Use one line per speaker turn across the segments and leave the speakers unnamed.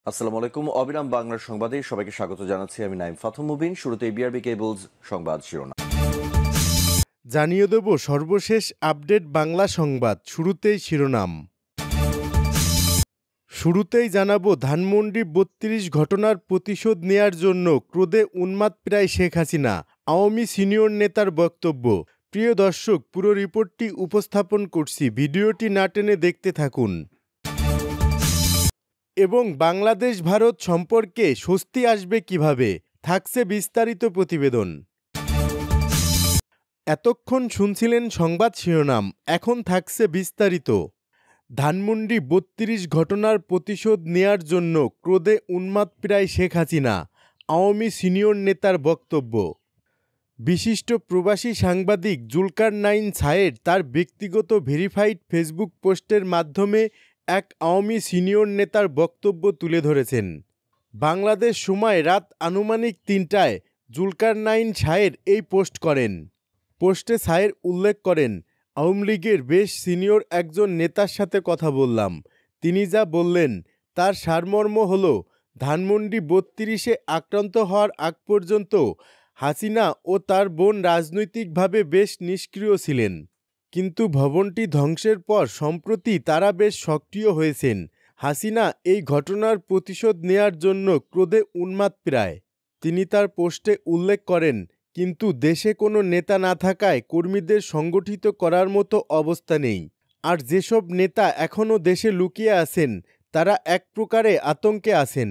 আসসালামু আলাইকুম। অবিরাম বাংলার সংবাদে সবাইকে স্বাগত জানাচ্ছি। আমি নাইম ফাথম মুবিন। শুরুতে বিআরবি কেবলস সংবাদ শিরোনাম।
জানিয়ে দেব সর্বশেষ আপডেট বাংলা সংবাদ। শুরুতেই শিরোনাম। শুরুতেই জানাবো ধানমন্ডি ৩২ ঘটনার প্রতিশোধ নেয়ার জন্য ক্রোধে উন্মাদ প্রায় শেখ হাসিনা, আওয়ামী সিনিয়র নেতার বক্তব্য। প্রিয় দর্শক, পুরো রিপোর্টটি উপস্থাপন করছি, ভিডিওটি না টেনে দেখতে থাকুন। এবং বাংলাদেশ ভারত সম্পর্কে স্বস্তি আসবে কিভাবে, থাকছে বিস্তারিত প্রতিবেদন। এতক্ষণ শুনছিলেন সংবাদ শিরোনাম, এখন থাকছে বিস্তারিত। ধানমন্ডি ৩২ ঘটনার প্রতিশোধ নেয়ার জন্য ক্রোধে উন্মাদ প্রায় শেখ হাসিনা, আওয়ামী সিনিয়র নেতার বক্তব্য। বিশিষ্ট প্রবাসী সাংবাদিক জুলকারনাইন সায়েদ তার ব্যক্তিগত ভেরিফাইড ফেসবুক পোস্টের মাধ্যমে এক আওয়ামী সিনিয়র নেতার বক্তব্য তুলে ধরেছেন। বাংলাদেশ সময় রাত আনুমানিক ৩টায় জুলকারনাইন সায়েদ এই পোস্ট করেন। পোস্টে সায়েদ উল্লেখ করেন, আওয়ামী লীগের বেশ সিনিয়র একজন নেতার সাথে কথা বললাম। তিনি যা বললেন তার সারমর্ম হল, ধানমন্ডি ৩২-এ আক্রান্ত হওয়ার আগ পর্যন্ত হাসিনা ও তার বোন রাজনৈতিকভাবে বেশ নিষ্ক্রিয় ছিলেন, কিন্তু ভবনটি ধ্বংসের পর সম্প্রতি তারা বেশ সক্রিয় হয়েছেন। হাসিনা এই ঘটনার প্রতিশোধ নেয়ার জন্য ক্রোধে উন্মাদ প্রায়। তিনি তার পোস্টে উল্লেখ করেন, কিন্তু দেশে কোনো নেতা না থাকায় কর্মীদের সংগঠিত করার মতো অবস্থা নেই। আর যেসব নেতা এখনও দেশে লুকিয়ে আছেন তারা এক প্রকারে আতঙ্কে আছেন।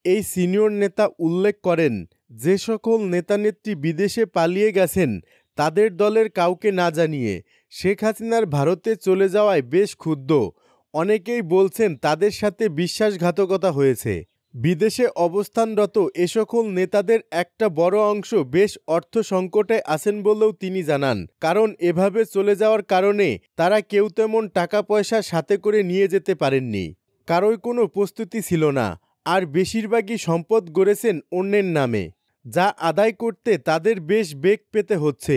এই সিনিয়র নেতা উল্লেখ করেন, যে সকল নেতানেত্রী বিদেশে পালিয়ে গেছেন তাদের দলের কাউকে না জানিয়ে শেখ হাসিনার ভারতে চলে যাওয়ায় বেশ ক্ষুব্ধ। অনেকেই বলছেন তাদের সাথে বিশ্বাসঘাতকতা হয়েছে। বিদেশে অবস্থানরত এ সকল নেতাদের একটা বড় অংশ বেশ অর্থ সংকটে আছেন বলেও তিনি জানান, কারণ এভাবে চলে যাওয়ার কারণে তারা কেউ তেমন টাকা পয়সা সাথে করে নিয়ে যেতে পারেননি। কারোই কোনো প্রস্তুতি ছিল না, আর বেশিরভাগই সম্পদ গড়েছেন অন্যের নামে, যা আদায় করতে তাদের বেশ বেগ পেতে হচ্ছে।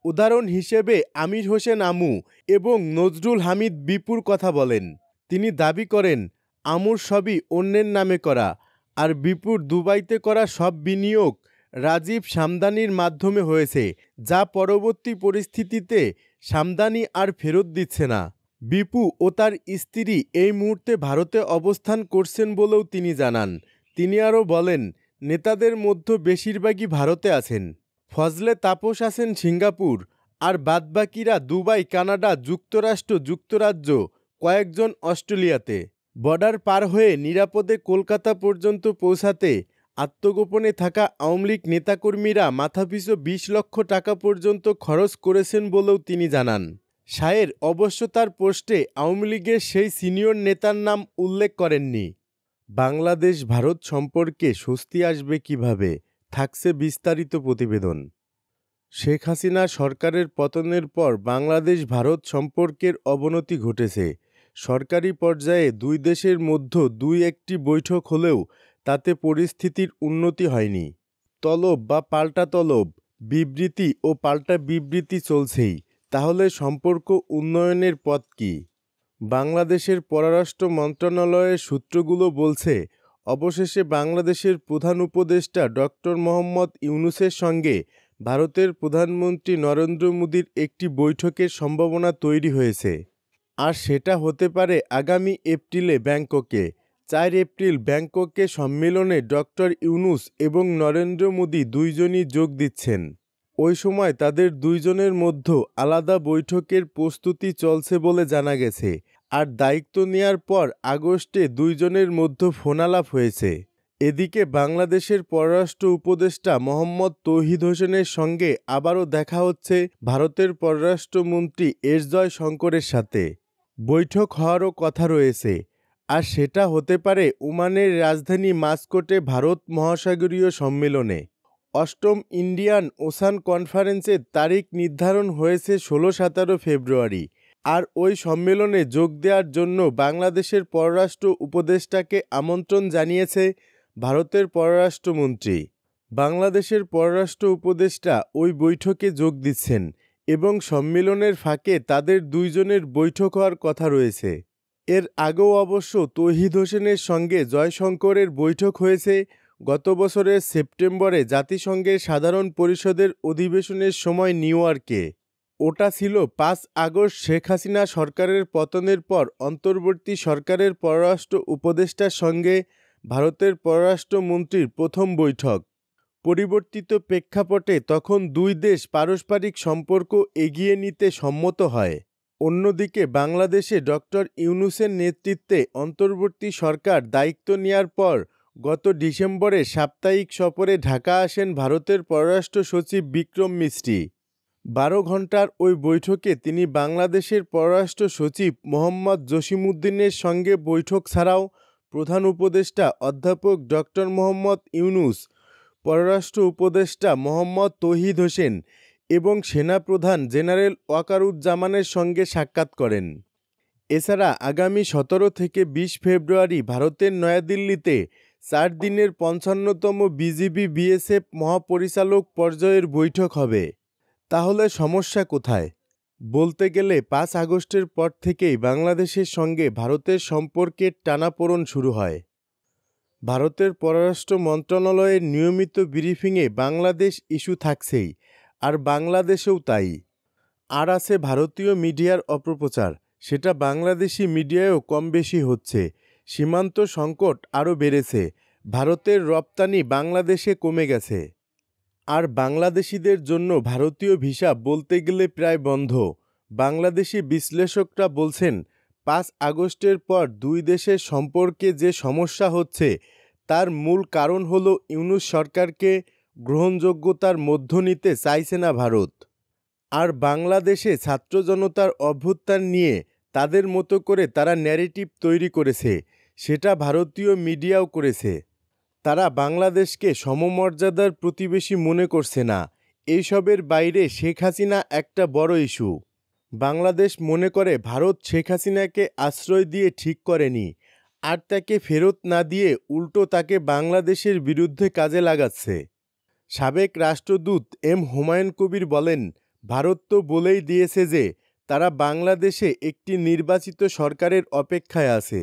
উদাহরণ হিসেবে আমির হোসেন আমু এবং নজরুল হামিদ বিপুর কথা বলেন। তিনি দাবি করেন, আমুর সবই অন্যের নামে করা, আর বিপুর দুবাইতে করা সব বিনিয়োগ রাজীব সামদানির মাধ্যমে হয়েছে, যা পরবর্তী পরিস্থিতিতে সামদানি আর ফেরত দিচ্ছে না। বিপু ও তার স্ত্রী এই মুহূর্তে ভারতে অবস্থান করছেন বলেও তিনি জানান। তিনি আরও বলেন, নেতাদের মধ্যে বেশিরভাগই ভারতে আছেন। ফজলে তাপস আছেন সিঙ্গাপুর, আর বাদবাকিরা দুবাই, কানাডা, যুক্তরাজ্য, কয়েকজন অস্ট্রেলিয়াতে। বর্ডার পার হয়ে নিরাপদে কলকাতা পর্যন্ত পৌঁছাতে আত্মগোপনে থাকা আওয়ামী লীগ নেতাকর্মীরা মাথাপিছু ২০ লক্ষ টাকা পর্যন্ত খরচ করেছেন বলেও তিনি জানান। সায়ের অবশ্য তার পোস্টে আওয়ামী লীগের সেই সিনিয়র নেতার নাম উল্লেখ করেননি। বাংলাদেশ ভারত সম্পর্কে স্বস্তি আসবে কিভাবে, থাকছে বিস্তারিত প্রতিবেদন। শেখ হাসিনা সরকারের পতনের পর বাংলাদেশ ভারত সম্পর্কের অবনতি ঘটেছে। সরকারি পর্যায়ে দুই দেশের মধ্যে দুই একটি বৈঠক হলেও তাতে পরিস্থিতির উন্নতি হয়নি। তলব বা পাল্টা তলব, বিবৃতি ও পাল্টা বিবৃতি চলছেই। তাহলে সম্পর্ক উন্নয়নের পথ কী? বাংলাদেশের পররাষ্ট্র মন্ত্রণালয়ের সূত্রগুলো বলছে, অবশেষে বাংলাদেশের প্রধান উপদেষ্টা ডক্টর মোহাম্মদ ইউনূসের সঙ্গে ভারতের প্রধানমন্ত্রী নরেন্দ্র মোদির একটি বৈঠকের সম্ভাবনা তৈরি হয়েছে। আর সেটা হতে পারে আগামী এপ্রিলে ব্যাংককে। ৪ এপ্রিল ব্যাংককে সম্মেলনে ডক্টর ইউনূস এবং নরেন্দ্র মোদি দুইজনই যোগ দিচ্ছেন। ওই সময় তাদের দুইজনের মধ্যে আলাদা বৈঠকের প্রস্তুতি চলছে বলে জানা গেছে। আর দায়িত্ব নেয়ার পর আগস্টে দুইজনের মধ্যে ফোনালাপ হয়েছে। এদিকে বাংলাদেশের পররাষ্ট্র উপদেষ্টা মোহাম্মদ তৌহিদ হোসেনের সঙ্গে আবারও দেখা হচ্ছে ভারতের পররাষ্ট্রমন্ত্রী এস জয়শঙ্করের সাথে। বৈঠক হওয়ারও কথা রয়েছে, আর সেটা হতে পারে ওমানের রাজধানী মাস্কটে ভারত মহাসাগরীয় সম্মেলনে। অষ্টম ইন্ডিয়ান ওশান কনফারেন্সের তারিখ নির্ধারণ হয়েছে ১৬-১৭ ফেব্রুয়ারি। আর ওই সম্মেলনে যোগ দেওয়ার জন্য বাংলাদেশের পররাষ্ট্র উপদেষ্টাকে আমন্ত্রণ জানিয়েছে ভারতের পররাষ্ট্রমন্ত্রী। বাংলাদেশের পররাষ্ট্র উপদেষ্টা ওই বৈঠকে যোগ দিচ্ছেন এবং সম্মেলনের ফাঁকে তাদের দুইজনের বৈঠক হওয়ার কথা রয়েছে। এর আগেও অবশ্য তৌহিদ হোসেনের সঙ্গে জয়শঙ্করের বৈঠক হয়েছে গত বছরের সেপ্টেম্বরে জাতিসংঘের সাধারণ পরিষদের অধিবেশনের সময় নিউ ইয়র্কে। ওটা ছিল ৫ আগস্ট শেখ হাসিনা সরকারের পতনের পর অন্তর্বর্তী সরকারের পররাষ্ট্র উপদেষ্টার সঙ্গে ভারতের পররাষ্ট্রমন্ত্রীর প্রথম বৈঠক। পরিবর্তিত প্রেক্ষাপটে তখন দুই দেশ পারস্পরিক সম্পর্ক এগিয়ে নিতে সম্মত হয়। অন্যদিকে বাংলাদেশে ডক্টর ইউনূসের নেতৃত্বে অন্তর্বর্তী সরকার দায়িত্ব নেয়ার পর গত ডিসেম্বরে সাপ্তাহিক সফরে ঢাকা আসেন ভারতের পররাষ্ট্র সচিব বিক্রম মিস্রি। ১২ ঘণ্টার ওই বৈঠকে তিনি বাংলাদেশের পররাষ্ট্র সচিব মোহাম্মদ জসিমউদ্দিনের সঙ্গে বৈঠক ছাড়াও প্রধান উপদেষ্টা অধ্যাপক ডক্টর মোহাম্মদ ইউনূস, পররাষ্ট্র উপদেষ্টা মোহাম্মদ তৌহিদ হোসেন এবং সেনাপ্রধান জেনারেল ওয়াকারুজ্জামানের সঙ্গে সাক্ষাৎ করেন। এছাড়া আগামী ১৭ থেকে ২০ ফেব্রুয়ারি ভারতের নয়াদিল্লিতে ৪ দিনের ৫৫তম বিজিবি-বিএসএফ মহাপরিচালক পর্যায়ের বৈঠক হবে। তাহলে সমস্যা কোথায়? বলতে গেলে ৫ আগস্টের পর থেকেই বাংলাদেশের সঙ্গে ভারতের সম্পর্কের টানাপোড়েন শুরু হয়। ভারতের পররাষ্ট্র মন্ত্রণালয়ের নিয়মিত ব্রিফিংয়ে বাংলাদেশ ইস্যু থাকছেই, আর বাংলাদেশেও তাই। আর আছে ভারতীয় মিডিয়ার অপপ্রচার, সেটা বাংলাদেশি মিডিয়ায়ও কম বেশি হচ্ছে। সীমান্ত সংকট আরও বেড়েছে, ভারতের রপ্তানি বাংলাদেশে কমে গেছে। আর বাংলাদেশিদের জন্য ভারতীয় ভিসা বলতে গেলে প্রায় বন্ধ। বাংলাদেশি বিশ্লেষকরা বলছেন ৫ আগস্টের পর দুই দেশের সম্পর্কে যে সমস্যা হচ্ছে তার মূল কারণ হলো ইউনূস সরকারকে গ্রহণযোগ্যতার মধ্যে নিতে চাইছে না ভারত। আর বাংলাদেশে ছাত্র জনতার অভ্যুত্থান নিয়ে তাদের মতো করে তারা ন্যারেটিভ তৈরি করেছে, সেটা ভারতীয় মিডিয়াও করেছে। তারা বাংলাদেশকে সমমর্যাদার প্রতিবেশী মনে করছে না। এইসবের বাইরে শেখ হাসিনা একটা বড় ইস্যু। বাংলাদেশ মনে করে ভারত শেখ হাসিনাকে আশ্রয় দিয়ে ঠিক করেনি, আর তাকে ফেরত না দিয়ে উল্টো তাকে বাংলাদেশের বিরুদ্ধে কাজে লাগাচ্ছে। সাবেক রাষ্ট্রদূত এম হুমায়ুন কবির বলেন, ভারত তো বলেই দিয়েছে যে তারা বাংলাদেশে একটি নির্বাচিত সরকারের অপেক্ষায় আছে,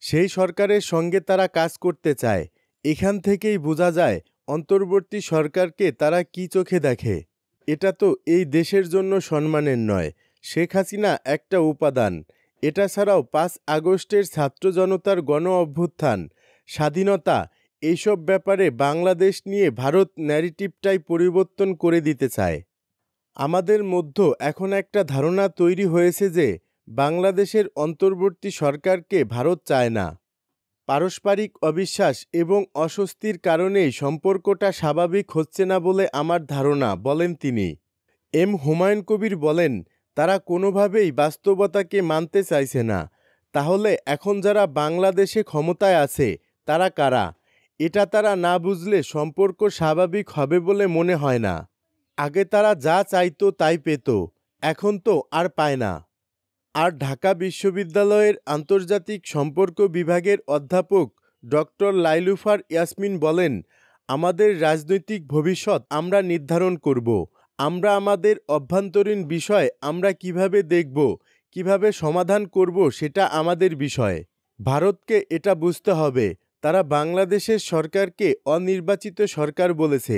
সেই সরকারের সঙ্গে তারা কাজ করতে চায়। এখান থেকেই বোঝা যায় অন্তর্বর্তী সরকারকে তারা কী চোখে দেখে। এটা তো এই দেশের জন্য সম্মানের নয়। শেখ হাসিনা একটা উপাদান। এটা ছাড়াও ৫ আগস্টের ছাত্র জনতার গণ অভ্যুত্থান, স্বাধীনতা, এইসব ব্যাপারে বাংলাদেশ নিয়ে ভারত ন্যারেটিভটাই পরিবর্তন করে দিতে চায়। আমাদের মধ্যে এখন একটা ধারণা তৈরি হয়েছে যে বাংলাদেশের অন্তর্বর্তী সরকারকে ভারত চায় না। পারস্পরিক অবিশ্বাস এবং অস্বস্তির কারণেই সম্পর্কটা স্বাভাবিক হচ্ছে না বলে আমার ধারণা, বলেন তিনি। এম হুমায়ুন কবির বলেন, তারা কোনোভাবেই বাস্তবতাকে মানতে চাইছে না। তাহলে এখন যারা বাংলাদেশে ক্ষমতায় আছে তারা কারা? এটা তারা না বুঝলে সম্পর্ক স্বাভাবিক হবে বলে মনে হয় না। আগে তারা যা চাইতো তাই পেত, এখন তো আর পায় না। আর ঢাকা বিশ্ববিদ্যালয়ের আন্তর্জাতিক সম্পর্ক বিভাগের অধ্যাপক ডক্টর লাইলুফার ইয়াসমিন বলেন, আমাদের রাজনৈতিক ভবিষ্যৎ আমরা নির্ধারণ করব। আমরা আমাদের অভ্যন্তরীণ বিষয় আমরা কিভাবে দেখব, কিভাবে সমাধান করব, সেটা আমাদের বিষয়। ভারতকে এটা বুঝতে হবে, তারা বাংলাদেশের সরকারকে অনির্বাচিত সরকার বলেছে,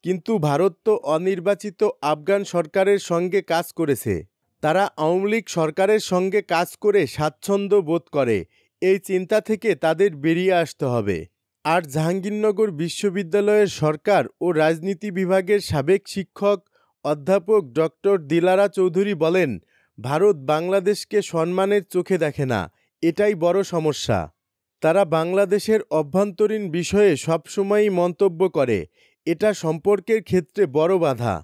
কিন্তু ভারত তো অনির্বাচিত আফগান সরকারের সঙ্গে কাজ করেছে। তারা আওয়ামী লীগ সরকারের সঙ্গে কাজ করে স্বাচ্ছন্দ্য বোধ করে। এই চিন্তা থেকে তাদের বেরিয়ে আসতে হবে। আর জাহাঙ্গীরনগর বিশ্ববিদ্যালয়ের সরকার ও রাজনীতি বিভাগের সাবেক শিক্ষক অধ্যাপক ডক্টর দিলারা চৌধুরী বলেন, ভারত বাংলাদেশকে সম্মানের চোখে দেখে না, এটাই বড় সমস্যা। তারা বাংলাদেশের অভ্যন্তরীণ বিষয়ে সবসময়ই মন্তব্য করে, এটা সম্পর্কের ক্ষেত্রে বড় বাধা।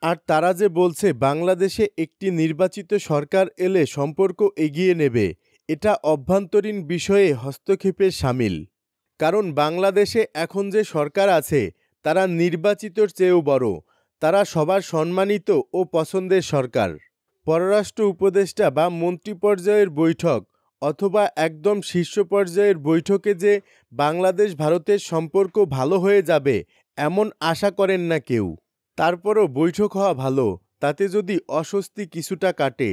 আর তারা যে বলছে বাংলাদেশে একটি নির্বাচিত সরকার এলে সম্পর্ক এগিয়ে নেবে, এটা অভ্যন্তরীণ বিষয়ে হস্তক্ষেপের শামিল। কারণ বাংলাদেশে এখন যে সরকার আছে তারা নির্বাচিতর চেয়েও বড়, তারা সবার সম্মানিত ও পছন্দের সরকার। পররাষ্ট্র উপদেষ্টা বা মন্ত্রী পর্যায়ের বৈঠক অথবা একদম শীর্ষ পর্যায়ের বৈঠকে যে বাংলাদেশ ভারতের সম্পর্ক ভালো হয়ে যাবে এমন আশা করেন না কেউ। তারপরও বৈঠক হওয়া ভালো, তাতে যদি অস্বস্তি কিছুটা কাটে।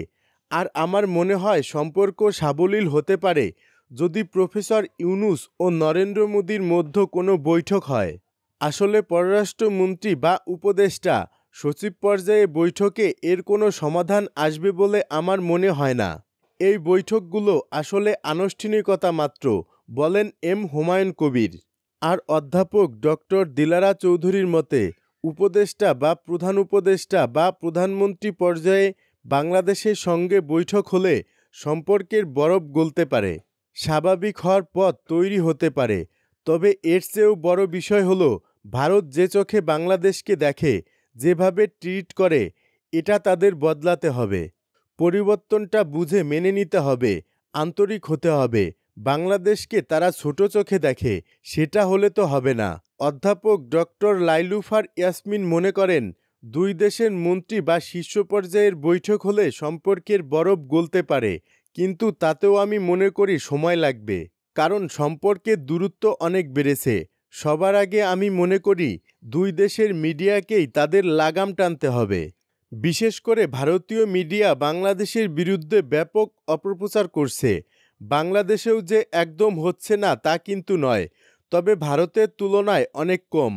আর আমার মনে হয় সম্পর্ক সাবলীল হতে পারে যদি প্রফেসর ইউনূস ও নরেন্দ্র মোদীর মধ্যে কোনো বৈঠক হয়। আসলে পররাষ্ট্রমন্ত্রী বা উপদেষ্টা সচিব পর্যায়ে বৈঠকে এর কোনো সমাধান আসবে বলে আমার মনে হয় না। এই বৈঠকগুলো আসলে আনুষ্ঠানিকতা মাত্র, বলেন এম হুমায়ুন কবির। আর অধ্যাপক ডক্টর দিলারা চৌধুরীর মতে উপদেষ্টা বা প্রধান উপদেষ্টা বা প্রধানমন্ত্রী পর্যায়ে বাংলাদেশের সঙ্গে বৈঠক হলে সম্পর্কের বরফ গলতে পারে, স্বাভাবিক হওয়ার পথ তৈরি হতে পারে। তবে এর চেয়েও বড় বিষয় হলো ভারত যে চোখে বাংলাদেশকে দেখে, যেভাবে ট্রিট করে, এটা তাদের বদলাতে হবে। পরিবর্তনটা বুঝে মেনে নিতে হবে, আন্তরিক হতে হবে। বাংলাদেশকে তারা ছোট চোখে দেখে, সেটা হলে তো হবে না। অধ্যাপক ডক্টর লাইলুফার ইয়াসমিন মনে করেন, দুই দেশের মন্ত্রী বা শীর্ষ পর্যায়ের বৈঠক হলে সম্পর্কের বরফ গলতে পারে, কিন্তু তাতেও আমি মনে করি সময় লাগবে, কারণ সম্পর্কের দূরত্ব অনেক বেড়েছে। সবার আগে আমি মনে করি দুই দেশের মিডিয়াকেই তাদের লাগাম টানতে হবে। বিশেষ করে ভারতীয় মিডিয়া বাংলাদেশের বিরুদ্ধে ব্যাপক অপপ্রচার করছে। বাংলাদেশেও যে একদম হচ্ছে না তা কিন্তু নয়, তবে ভারতের তুলনায় অনেক কম।